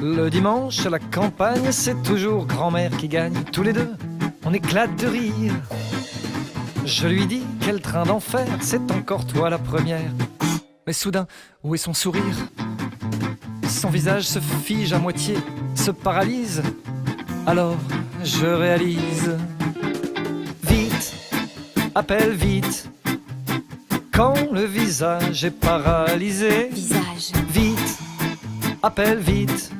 Le dimanche à la campagne, c'est toujours grand-mère qui gagne. Tous les deux, on éclate de rire. Je lui dis, quel train d'enfer, c'est encore toi la première. Mais soudain, où est son sourire? Son visage se fige à moitié, se paralyse. Alors, je réalise. Vite, appelle vite. Quand le visage est paralysé. Visage. Vite, appelle vite.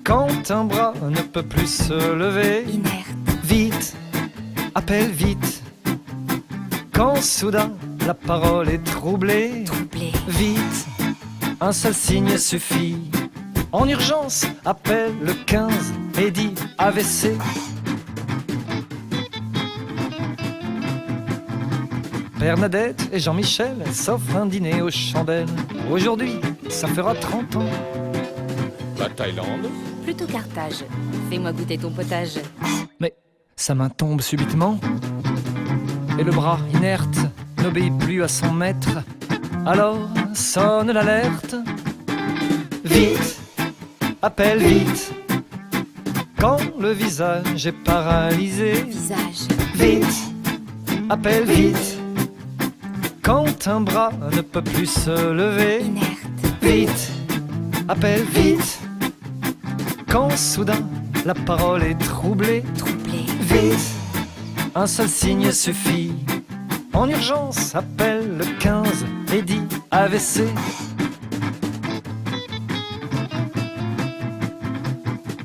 Quand un bras ne peut plus se lever. Inerte. Vite, appelle vite. Quand soudain la parole est troublée. Troublé. Vite, un seul signe suffit. En urgence, appelle le 15 et dis AVC. Bernadette et Jean-Michel s'offrent un dîner aux chandelles. Aujourd'hui, ça fera 30 ans. La Thaïlande. Plutôt Carthage. Fais-moi goûter ton potage. Mais sa main tombe subitement et le bras inerte n'obéit plus à son maître. Alors sonne l'alerte. Vite, appelle vite. Quand le visage est paralysé. Visage. Vite, appelle vite. Quand un bras ne peut plus se lever. Inerte. Vite, appelle vite. Quand soudain la parole est troublée. Troublé. Vite, un seul signe suffit. En urgence, appelle le 15 et dis AVC.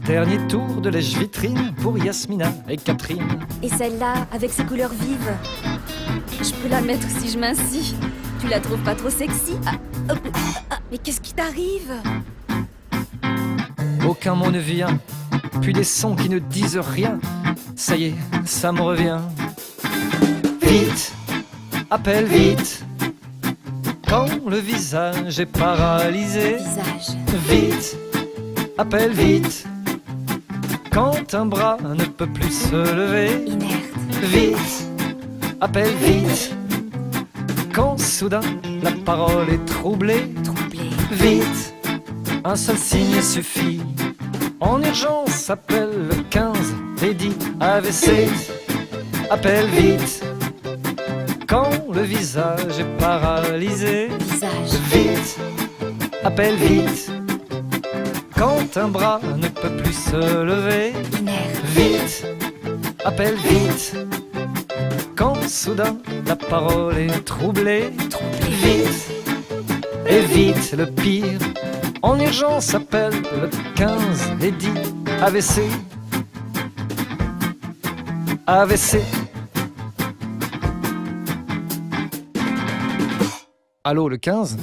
Dernier tour de lèche-vitrine pour Yasmina et Catherine. Et celle-là, avec ses couleurs vives, je peux la mettre si je m'insis. Tu la trouves pas trop sexy? Mais qu'est-ce qui t'arrive? Aucun mot ne vient, puis des sons qui ne disent rien. Ça y est, ça me revient. Vite, appelle vite. Quand le visage est paralysé. Visage. Vite, appelle vite. Quand un bras ne peut plus se lever. Inerte. Vite, appelle vite. Quand soudain la parole est troublée. Troublé. Vite, un seul signe suffit. En urgence, appelle le 15 et dis AVC. Appelle vite. Quand le visage est paralysé. Visage. Vite, appelle vite. Quand un bras ne peut plus se lever. Inerte. Vite, appelle vite. Quand soudain la parole est troublée. Troublé. Vite, et vite le pire. En urgence, appelle le 15 et dis AVC. AVC. Allô, le 15 ?